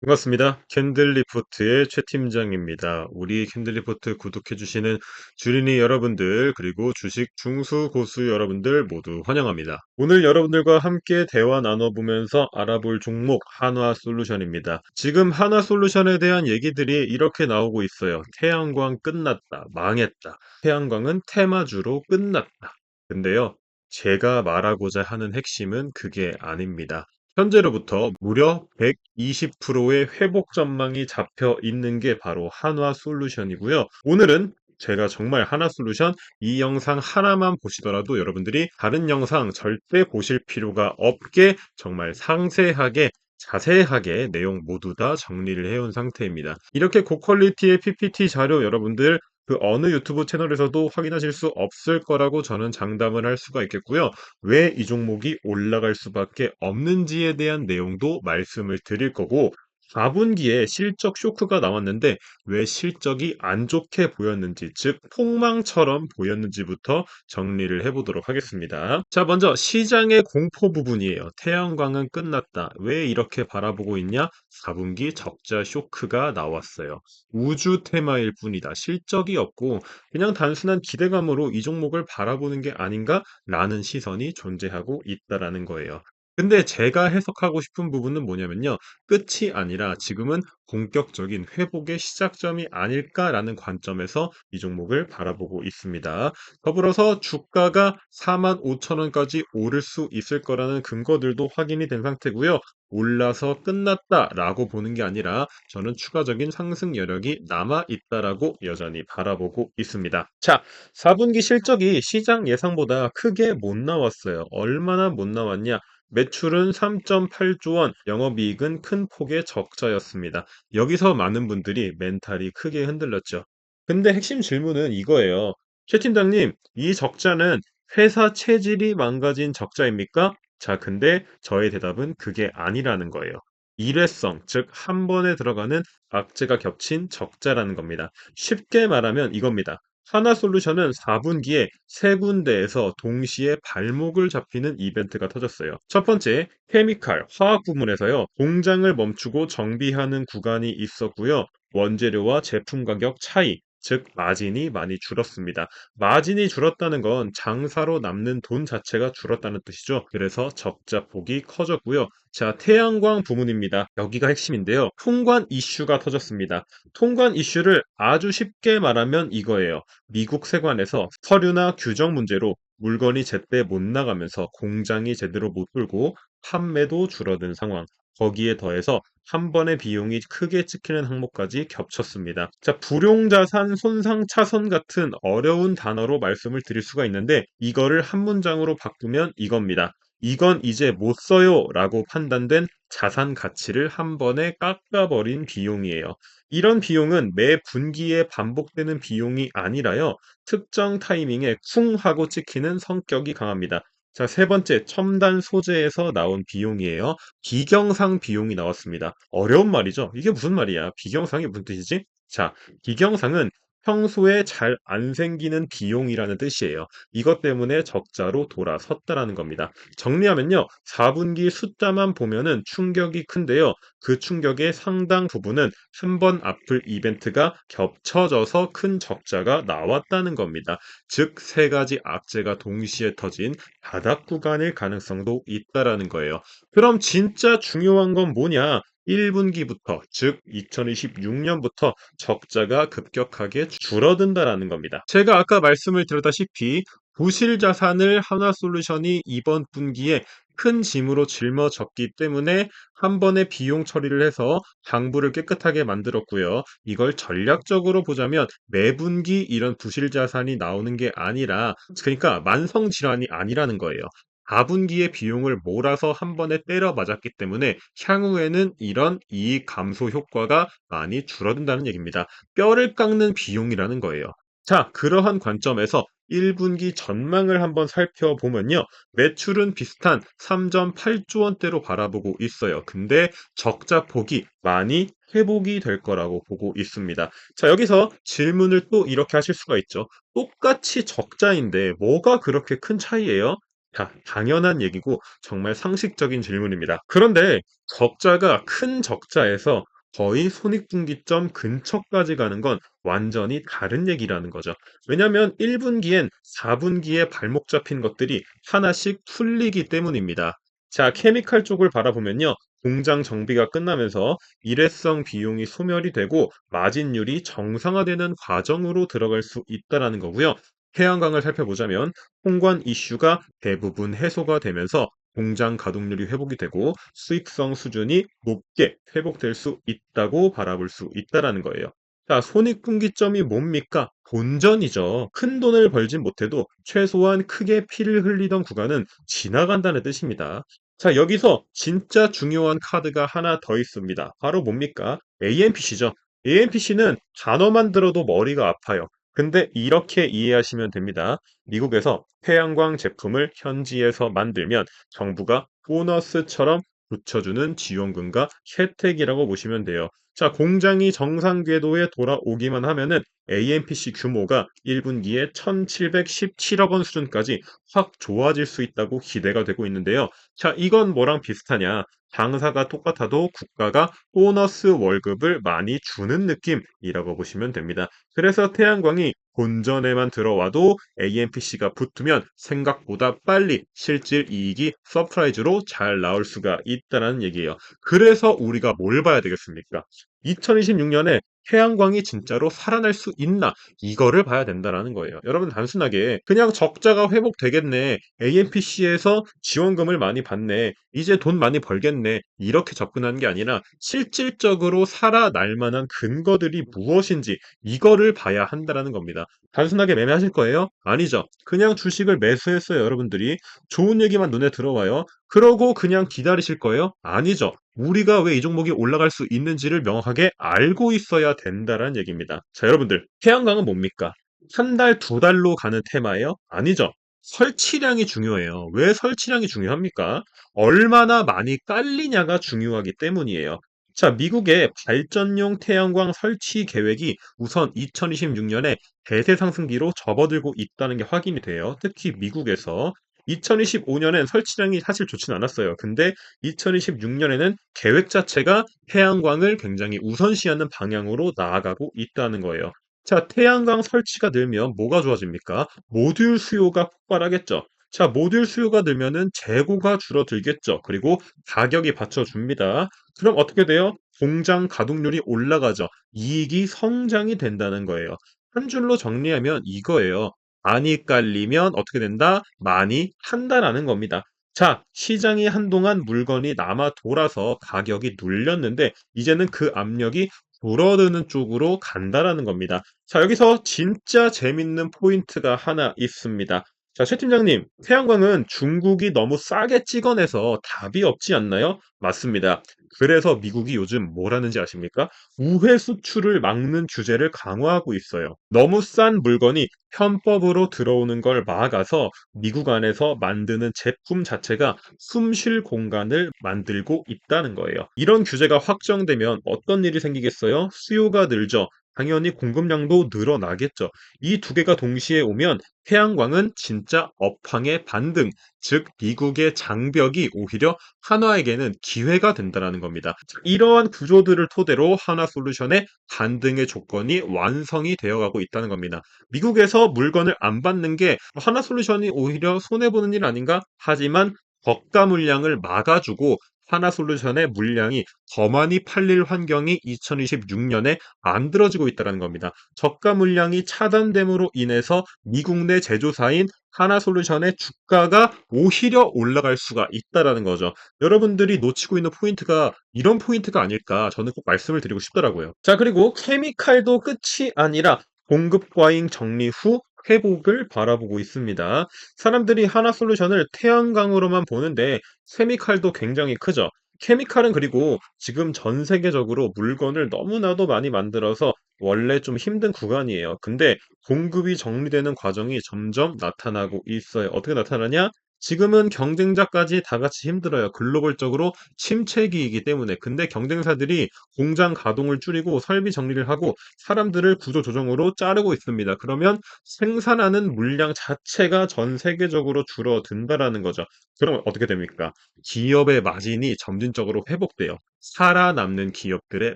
반갑습니다. 캔들리포트의 최 팀장입니다. 우리 캔들리포트 구독해주시는 주린이 여러분들, 그리고 주식 중수 고수 여러분들 모두 환영합니다. 오늘 여러분들과 함께 대화 나눠보면서 알아볼 종목 한화솔루션입니다. 지금 한화솔루션에 대한 얘기들이 이렇게 나오고 있어요. 태양광 끝났다, 망했다. 태양광은 테마주로 끝났다. 근데요, 제가 말하고자 하는 핵심은 그게 아닙니다. 현재로부터 무려 120%의 회복 전망이 잡혀 있는 게 바로 한화솔루션이고요. 오늘은 제가 정말 한화솔루션 이 영상 하나만 보시더라도 여러분들이 다른 영상 절대 보실 필요가 없게 정말 상세하게 자세하게 내용 모두 다 정리를 해온 상태입니다. 이렇게 고퀄리티의 PPT 자료 여러분들 그 어느 유튜브 채널에서도 확인하실 수 없을 거라고 저는 장담을 할 수가 있겠고요. 왜 이 종목이 올라갈 수밖에 없는지에 대한 내용도 말씀을 드릴 거고, 4분기에 실적 쇼크가 나왔는데 왜 실적이 안 좋게 보였는지, 즉 폭망처럼 보였는지부터 정리를 해보도록 하겠습니다. 자, 먼저 시장의 공포 부분이에요. 태양광은 끝났다. 왜 이렇게 바라보고 있냐? 4분기 적자 쇼크가 나왔어요. 우주 테마일 뿐이다. 실적이 없고 그냥 단순한 기대감으로 이 종목을 바라보는 게 아닌가라는 시선이 존재하고 있다라는 거예요. 근데 제가 해석하고 싶은 부분은 뭐냐면요. 끝이 아니라 지금은 본격적인 회복의 시작점이 아닐까라는 관점에서 이 종목을 바라보고 있습니다. 더불어서 주가가 45,000원까지 오를 수 있을 거라는 근거들도 확인이 된 상태고요. 올라서 끝났다라고 보는 게 아니라 저는 추가적인 상승 여력이 남아 있다라고 여전히 바라보고 있습니다. 자, 4분기 실적이 시장 예상보다 크게 못 나왔어요. 얼마나 못 나왔냐? 매출은 3.8조 원, 영업이익은 큰 폭의 적자였습니다. 여기서 많은 분들이 멘탈이 크게 흔들렸죠. 근데 핵심 질문은 이거예요. 최 팀장님, 이 적자는 회사 체질이 망가진 적자입니까? 자, 근데 저의 대답은 그게 아니라는 거예요. 일회성, 즉, 한 번에 들어가는 악재가 겹친 적자라는 겁니다. 쉽게 말하면 이겁니다. 하나솔루션은 4분기에 세 군데에서 동시에 발목을 잡히는 이벤트가 터졌어요. 첫 번째, 케미칼, 화학 부문에서요, 공장을 멈추고 정비하는 구간이 있었고요. 원재료와 제품 가격 차이, 즉 마진이 많이 줄었습니다. 마진이 줄었다는 건 장사로 남는 돈 자체가 줄었다는 뜻이죠. 그래서 적자 폭이 커졌고요. 자, 태양광 부문입니다. 여기가 핵심인데요. 통관 이슈가 터졌습니다. 통관 이슈를 아주 쉽게 말하면 이거예요. 미국 세관에서 서류나 규정 문제로 물건이 제때 못 나가면서 공장이 제대로 못 돌고 판매도 줄어든 상황. 거기에 더해서 한 번의 비용이 크게 찍히는 항목까지 겹쳤습니다. 자, 불용자산, 손상차손 같은 어려운 단어로 말씀을 드릴 수가 있는데 이거를 한 문장으로 바꾸면 이겁니다. 이건 이제 못 써요 라고 판단된 자산 가치를 한 번에 깎아버린 비용이에요. 이런 비용은 매 분기에 반복되는 비용이 아니라요. 특정 타이밍에 쿵 하고 찍히는 성격이 강합니다. 자, 세 번째, 첨단 소재에서 나온 비용이에요. 비경상 비용이 나왔습니다. 어려운 말이죠. 이게 무슨 말이야? 비경상이 무슨 뜻이지? 자, 비경상은 평소에 잘 안 생기는 비용이라는 뜻이에요. 이것 때문에 적자로 돌아섰다라는 겁니다. 정리하면요. 4분기 숫자만 보면은 충격이 큰데요. 그 충격의 상당 부분은 한 번 아플 이벤트가 겹쳐져서 큰 적자가 나왔다는 겁니다. 즉, 세 가지 악재가 동시에 터진 바닥 구간일 가능성도 있다라는 거예요. 그럼 진짜 중요한 건 뭐냐? 1분기부터, 즉 2026년부터 적자가 급격하게 줄어든다라는 겁니다. 제가 아까 말씀을 드렸다시피 부실 자산을 하나솔루션이 이번 분기에 큰 짐으로 짊어졌기 때문에 한 번에 비용 처리를 해서 장부를 깨끗하게 만들었고요. 이걸 전략적으로 보자면 매분기 이런 부실 자산이 나오는 게 아니라, 그러니까 만성 질환이 아니라는 거예요. 4분기에 비용을 몰아서 한 번에 때려 맞았기 때문에 향후에는 이런 이익 감소 효과가 많이 줄어든다는 얘기입니다. 뼈를 깎는 비용이라는 거예요. 자, 그러한 관점에서 1분기 전망을 한번 살펴보면요. 매출은 비슷한 3.8조 원대로 바라보고 있어요. 근데 적자 폭이 많이 회복이 될 거라고 보고 있습니다. 자, 여기서 질문을 또 이렇게 하실 수가 있죠. 똑같이 적자인데 뭐가 그렇게 큰 차이예요? 자, 당연한 얘기고 정말 상식적인 질문입니다. 그런데 적자가 큰 적자에서 거의 손익분기점 근처까지 가는 건 완전히 다른 얘기라는 거죠. 왜냐하면 1분기엔 4분기에 발목 잡힌 것들이 하나씩 풀리기 때문입니다. 자, 케미칼 쪽을 바라보면요. 공장 정비가 끝나면서 일회성 비용이 소멸이 되고 마진율이 정상화되는 과정으로 들어갈 수 있다라는 거고요. 태양광을 살펴보자면 통관 이슈가 대부분 해소가 되면서 공장 가동률이 회복이 되고 수익성 수준이 높게 회복될 수 있다고 바라볼 수 있다라는 거예요. 자, 손익분기점이 뭡니까? 본전이죠. 큰 돈을 벌진 못해도 최소한 크게 피를 흘리던 구간은 지나간다는 뜻입니다. 자, 여기서 진짜 중요한 카드가 하나 더 있습니다. 바로 뭡니까? AMPC죠. AMPC는 단어만 들어도 머리가 아파요. 근데 이렇게 이해하시면 됩니다. 미국에서 태양광 제품을 현지에서 만들면 정부가 보너스처럼 붙여주는 지원금과 혜택이라고 보시면 돼요. 자, 공장이 정상 궤도에 돌아오기만 하면은 AMPC 규모가 1분기에 1717억 원 수준까지 확 좋아질 수 있다고 기대가 되고 있는데요. 자, 이건 뭐랑 비슷하냐? 장사가 똑같아도 국가가 보너스 월급을 많이 주는 느낌이라고 보시면 됩니다. 그래서 태양광이 본전에만 들어와도 AMPC가 붙으면 생각보다 빨리 실질 이익이 서프라이즈로 잘 나올 수가 있다는 얘기예요. 그래서 우리가 뭘 봐야 되겠습니까? 2026년에 태양광이 진짜로 살아날 수 있나? 이거를 봐야 된다라는 거예요. 여러분 단순하게 그냥 적자가 회복되겠네. AMPC에서 지원금을 많이 받네. 이제 돈 많이 벌겠네. 이렇게 접근하는 게 아니라 실질적으로 살아날 만한 근거들이 무엇인지 이거를 봐야 한다라는 겁니다. 단순하게 매매하실 거예요? 아니죠. 그냥 주식을 매수했어요, 여러분들이. 좋은 얘기만 눈에 들어와요. 그러고 그냥 기다리실 거예요? 아니죠. 우리가 왜 이 종목이 올라갈 수 있는지를 명확하게 알고 있어야 된다는 얘기입니다. 자, 여러분들. 태양광은 뭡니까? 한 달, 두 달로 가는 테마예요? 아니죠. 설치량이 중요해요. 왜 설치량이 중요합니까? 얼마나 많이 깔리냐가 중요하기 때문이에요. 자, 미국의 발전용 태양광 설치 계획이 우선 2026년에 대세 상승기로 접어들고 있다는 게 확인이 돼요. 특히 미국에서 2025년엔 설치량이 사실 좋진 않았어요. 근데 2026년에는 계획 자체가 태양광을 굉장히 우선시하는 방향으로 나아가고 있다는 거예요. 자, 태양광 설치가 늘면 뭐가 좋아집니까? 모듈 수요가 폭발하겠죠. 자, 모듈 수요가 늘면은 재고가 줄어들겠죠. 그리고 가격이 받쳐줍니다. 그럼 어떻게 돼요? 공장 가동률이 올라가죠. 이익이 성장이 된다는 거예요. 한 줄로 정리하면 이거예요. 많이 깔리면 어떻게 된다? 많이 한다라는 겁니다. 자, 시장이 한동안 물건이 남아 돌아서 가격이 눌렸는데 이제는 그 압력이 줄어드는 쪽으로 간다라는 겁니다. 자, 여기서 진짜 재밌는 포인트가 하나 있습니다. 자, 최 팀장님, 태양광은 중국이 너무 싸게 찍어내서 답이 없지 않나요? 맞습니다. 그래서 미국이 요즘 뭘 하는지 아십니까? 우회 수출을 막는 규제를 강화하고 있어요. 너무 싼 물건이 편법으로 들어오는 걸 막아서 미국 안에서 만드는 제품 자체가 숨쉴 공간을 만들고 있다는 거예요. 이런 규제가 확정되면 어떤 일이 생기겠어요? 수요가 늘죠. 당연히 공급량도 늘어나겠죠. 이 두 개가 동시에 오면 태양광은 진짜 업황의 반등, 즉 미국의 장벽이 오히려 한화에게는 기회가 된다는 겁니다. 이러한 구조들을 토대로 한화솔루션의 반등의 조건이 완성이 되어가고 있다는 겁니다. 미국에서 물건을 안 받는 게 한화솔루션이 오히려 손해보는 일 아닌가? 하지만 저가 물량을 막아주고 하나솔루션의 물량이 더 많이 팔릴 환경이 2026년에 만들어지고 있다는 겁니다. 저가 물량이 차단됨으로 인해서 미국 내 제조사인 하나솔루션의 주가가 오히려 올라갈 수가 있다라는 거죠. 여러분들이 놓치고 있는 포인트가 이런 포인트가 아닐까 저는 꼭 말씀을 드리고 싶더라고요. 자, 그리고 케미칼도 끝이 아니라 공급 과잉 정리 후 회복을 바라보고 있습니다. 사람들이 하나솔루션을 태양광으로만 보는데 케미칼도 굉장히 크죠. 케미칼은 그리고 지금 전 세계적으로 물건을 너무나도 많이 만들어서 원래 좀 힘든 구간이에요. 근데 공급이 정리되는 과정이 점점 나타나고 있어요. 어떻게 나타나냐? 지금은 경쟁자까지 다 같이 힘들어요. 글로벌적으로 침체기이기 때문에. 근데 경쟁사들이 공장 가동을 줄이고 설비 정리를 하고 사람들을 구조 조정으로 자르고 있습니다. 그러면 생산하는 물량 자체가 전 세계적으로 줄어든다라는 거죠. 그러면 어떻게 됩니까? 기업의 마진이 점진적으로 회복돼요. 살아남는 기업들의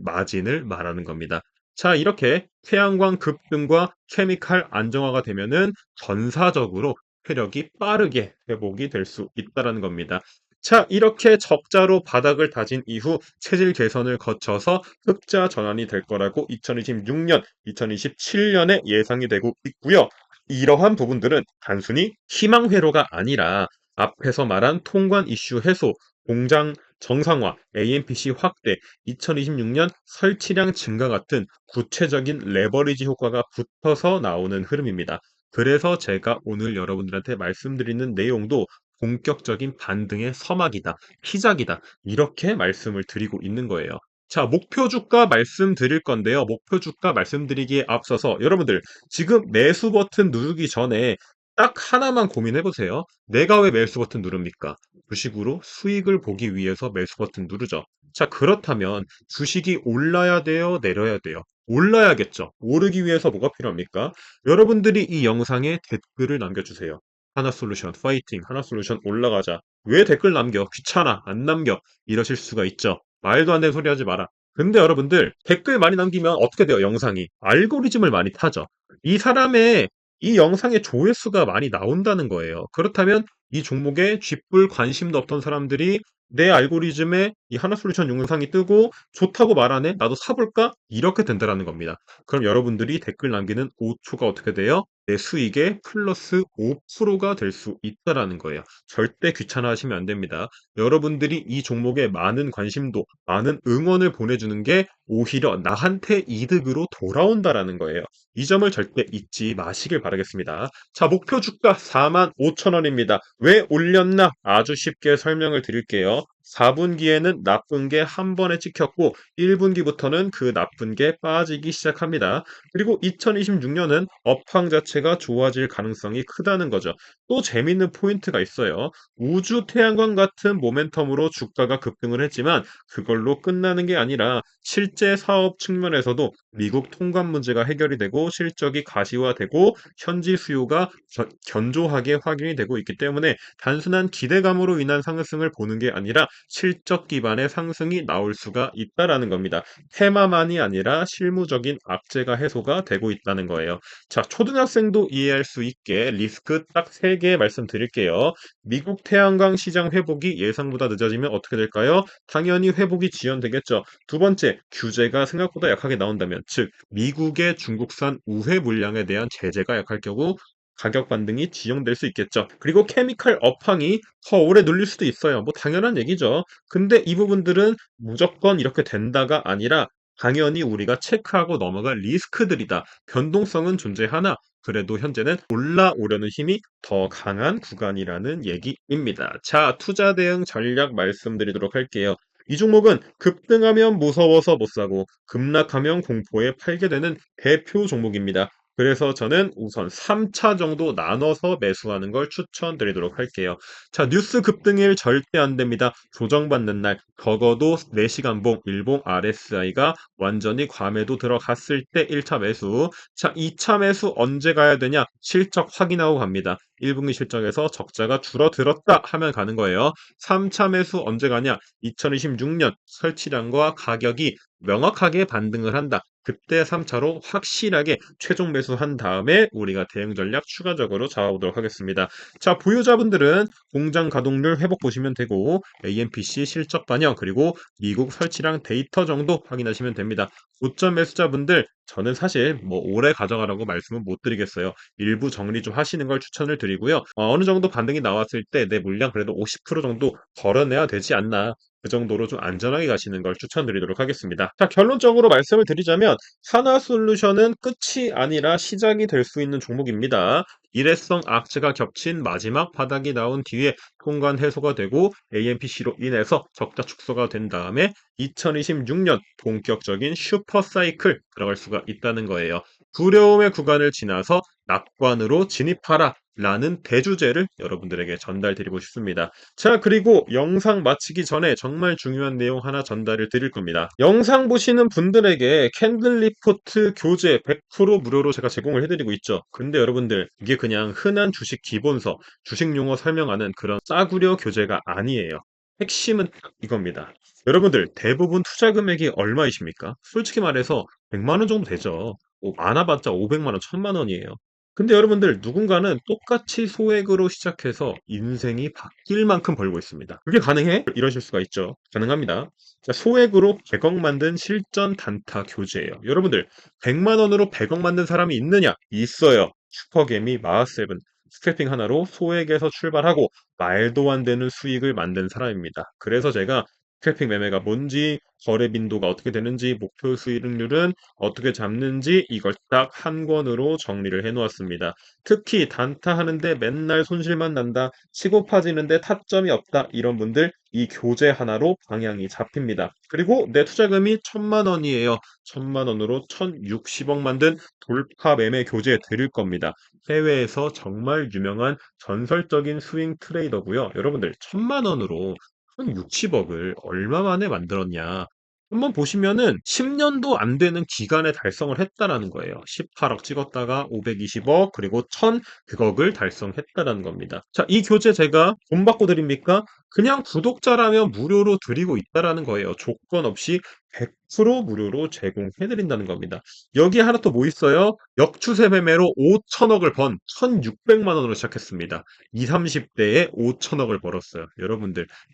마진을 말하는 겁니다. 자, 이렇게 태양광 급등과 케미칼 안정화가 되면은 전사적으로 회력이 빠르게 회복이 될 수 있다라는 겁니다. 자, 이렇게 적자로 바닥을 다진 이후 체질 개선을 거쳐서 흑자 전환이 될 거라고 2026년, 2027년에 예상이 되고 있고요. 이러한 부분들은 단순히 희망 회로가 아니라 앞에서 말한 통관 이슈 해소, 공장 정상화, AMPC 확대, 2026년 설치량 증가 같은 구체적인 레버리지 효과가 붙어서 나오는 흐름입니다. 그래서 제가 오늘 여러분들한테 말씀드리는 내용도 본격적인 반등의 서막이다, 시작이다, 이렇게 말씀을 드리고 있는 거예요. 자, 목표 주가 말씀드릴 건데요. 목표 주가 말씀드리기에 앞서서 여러분들 지금 매수 버튼 누르기 전에 딱 하나만 고민해 보세요. 내가 왜 매수 버튼 누릅니까? 주식으로 수익을 보기 위해서 매수 버튼 누르죠. 자, 그렇다면 주식이 올라야 돼요, 내려야 돼요? 올라야겠죠. 오르기 위해서 뭐가 필요합니까? 여러분들이 이 영상에 댓글을 남겨주세요. 하나솔루션 파이팅, 하나솔루션 올라가자. 왜 댓글 남겨? 귀찮아, 안 남겨. 이러실 수가 있죠. 말도 안 되는 소리 하지 마라. 근데 여러분들 댓글 많이 남기면 어떻게 돼요? 영상이 알고리즘을 많이 타죠. 이 사람의 이 영상의 조회수가 많이 나온다는 거예요. 그렇다면 이 종목에 쥐뿔 관심도 없던 사람들이 내 알고리즘에 이 하나솔루션 영상이 뜨고 좋다고 말하네? 나도 사볼까? 이렇게 된다라는 겁니다. 그럼 여러분들이 댓글 남기는 5초가 어떻게 돼요? 내 수익의 플러스 5%가 될 수 있다라는 거예요. 절대 귀찮아하시면 안 됩니다. 여러분들이 이 종목에 많은 관심도, 많은 응원을 보내주는 게 오히려 나한테 이득으로 돌아온다라는 거예요. 이 점을 절대 잊지 마시길 바라겠습니다. 자, 목표 주가 45,000원입니다. 왜 올렸나? 아주 쉽게 설명을 드릴게요. 4분기에는 나쁜 게 한 번에 찍혔고 1분기부터는 그 나쁜 게 빠지기 시작합니다. 그리고 2026년은 업황 자체가 좋아질 가능성이 크다는 거죠. 또 재밌는 포인트가 있어요. 우주 태양광 같은 모멘텀으로 주가가 급등을 했지만 그걸로 끝나는 게 아니라 실제 사업 측면에서도 미국 통관 문제가 해결이 되고 실적이 가시화되고 현지 수요가 견조하게 확인이 되고 있기 때문에 단순한 기대감으로 인한 상승을 보는 게 아니라 실적 기반의 상승이 나올 수가 있다라는 겁니다. 테마만이 아니라 실무적인 악재가 해소가 되고 있다는 거예요. 자, 초등학생도 이해할 수 있게 리스크 딱 3개 말씀드릴게요. 미국 태양광 시장 회복이 예상보다 늦어지면 어떻게 될까요? 당연히 회복이 지연되겠죠. 두 번째, 규제가 생각보다 약하게 나온다면, 즉 미국의 중국산 우회 물량에 대한 제재가 약할 경우 가격 반등이 지연될 수 있겠죠. 그리고 케미칼 업황이 더 오래 눌릴 수도 있어요. 뭐 당연한 얘기죠. 근데 이 부분들은 무조건 이렇게 된다가 아니라 당연히 우리가 체크하고 넘어갈 리스크들이다. 변동성은 존재하나 그래도 현재는 올라오려는 힘이 더 강한 구간이라는 얘기입니다. 자, 투자 대응 전략 말씀드리도록 할게요. 이 종목은 급등하면 무서워서 못 사고 급락하면 공포에 팔게 되는 대표 종목입니다. 그래서 저는 우선 3차 정도 나눠서 매수하는 걸 추천드리도록 할게요. 자, 뉴스 급등일 절대 안 됩니다. 조정받는 날 적어도 4시간 봉, 일봉 RSI가 완전히 과매도 들어갔을 때 1차 매수. 자, 2차 매수 언제 가야 되냐? 실적 확인하고 갑니다. 1분기 실적에서 적자가 줄어들었다 하면 가는 거예요. 3차 매수 언제 가냐? 2026년 설치량과 가격이 명확하게 반등을 한다. 그때 3차로 확실하게 최종 매수한 다음에 우리가 대응 전략 추가적으로 잡아보도록 하겠습니다. 자, 보유자분들은 공장 가동률 회복 보시면 되고 AMPC 실적 반영 그리고 미국 설치량 데이터 정도 확인하시면 됩니다. 고점 매수자분들 저는 사실 뭐 오래 가져가라고 말씀은 못 드리겠어요. 일부 정리 좀 하시는 걸 추천을 드리고요. 어느 정도 반등이 나왔을 때 내 물량 그래도 50% 정도 걸어내야 되지 않나. 그 정도로 좀 안전하게 가시는 걸 추천드리도록 하겠습니다. 자, 결론적으로 말씀을 드리자면 하나솔루션은 끝이 아니라 시작이 될 수 있는 종목입니다. 일회성 악재가 겹친 마지막 바닥이 나온 뒤에 통관 해소가 되고 AMPC로 인해서 적자 축소가 된 다음에 2026년 본격적인 슈퍼 사이클 들어갈 수가 있다는 거예요. 두려움의 구간을 지나서 낙관으로 진입하라. 라는 대주제를 여러분들에게 전달드리고 싶습니다. 자, 그리고 영상 마치기 전에 정말 중요한 내용 하나 전달을 드릴 겁니다. 영상 보시는 분들에게 캔들 리포트 교재 100% 무료로 제가 제공을 해드리고 있죠. 근데 여러분들, 이게 그냥 흔한 주식 기본서, 주식 용어 설명하는 그런 싸구려 교재가 아니에요. 핵심은 딱 이겁니다. 여러분들, 대부분 투자 금액이 얼마이십니까? 솔직히 말해서 100만 원 정도 되죠. 많아봤자 500만 원, 1000만 원이에요. 근데 여러분들, 누군가는 똑같이 소액으로 시작해서 인생이 바뀔 만큼 벌고 있습니다. 그게 가능해? 이러실 수가 있죠. 가능합니다. 자, 소액으로 100억 만든 실전 단타 교재예요. 여러분들, 100만 원으로 100억 만든 사람이 있느냐? 있어요. 슈퍼개미 마하세븐 스크래핑 하나로 소액에서 출발하고 말도 안 되는 수익을 만든 사람입니다. 그래서 제가 스크래핑 매매가 뭔지, 거래 빈도가 어떻게 되는지, 목표 수익률은 어떻게 잡는지 이걸 딱 한 권으로 정리를 해 놓았습니다. 특히 단타 하는데 맨날 손실만 난다, 치고 파지는데 타점이 없다, 이런 분들 이 교재 하나로 방향이 잡힙니다. 그리고 내 투자금이 1000만 원이에요. 1000만 원으로 1060억 만든 돌파 매매 교재 드릴 겁니다. 해외에서 정말 유명한 전설적인 스윙 트레이더고요. 여러분들 1000만 원으로 1060억을 얼마 만에 만들었냐? 한번 보시면은 10년도 안 되는 기간에 달성을 했다라는 거예요. 18억 찍었다가 520억 그리고 1100억을 달성했다라는 겁니다. 자, 이 교재 제가 돈 받고 드립니까? 그냥 구독자라면 무료로 드리고 있다라는 거예요. 조건 없이 100% 무료로 제공해 드린다는 겁니다. 여기에 하나 또 뭐 있어요? 역추세 매매로 5천억을 번 1600만 원으로 시작했습니다. 20, 30대에 5천억을 벌었어요.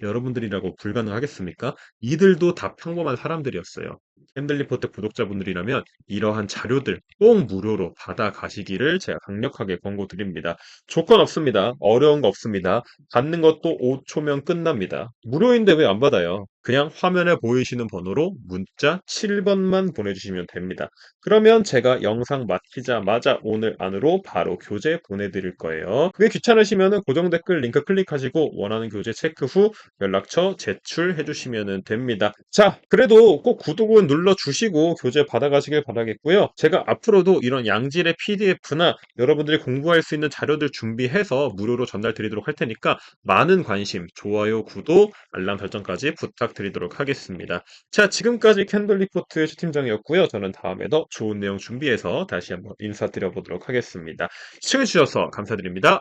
여러분들이라고 불가능하겠습니까? 이들도 다 평범한 사람들이었어요. 캔들리포트 구독자분들이라면 이러한 자료들 꼭 무료로 받아가시기를 제가 강력하게 권고드립니다. 조건 없습니다. 어려운 거 없습니다. 받는 것도 5초면 끝납니다. 무료인데 왜 안 받아요? 그냥 화면에 보이시는 번호로 문자 7번만 보내주시면 됩니다. 그러면 제가 영상 마치자마자 오늘 안으로 바로 교재 보내드릴 거예요. 그게 귀찮으시면 고정 댓글 링크 클릭하시고 원하는 교재 체크 후 연락처 제출해 주시면 됩니다. 자, 그래도 꼭 구독은 눌러주시고 교재 받아가시길 바라겠고요. 제가 앞으로도 이런 양질의 PDF나 여러분들이 공부할 수 있는 자료들 준비해서 무료로 전달 드리도록 할 테니까 많은 관심, 좋아요, 구독, 알람 설정까지 부탁드리도록 하겠습니다. 자, 지금까지 캔들리포트 최 팀장이었고요. 저는 다음에 더 좋은 내용 준비해서 다시 한번 인사드려 보도록 하겠습니다. 시청해주셔서 감사드립니다.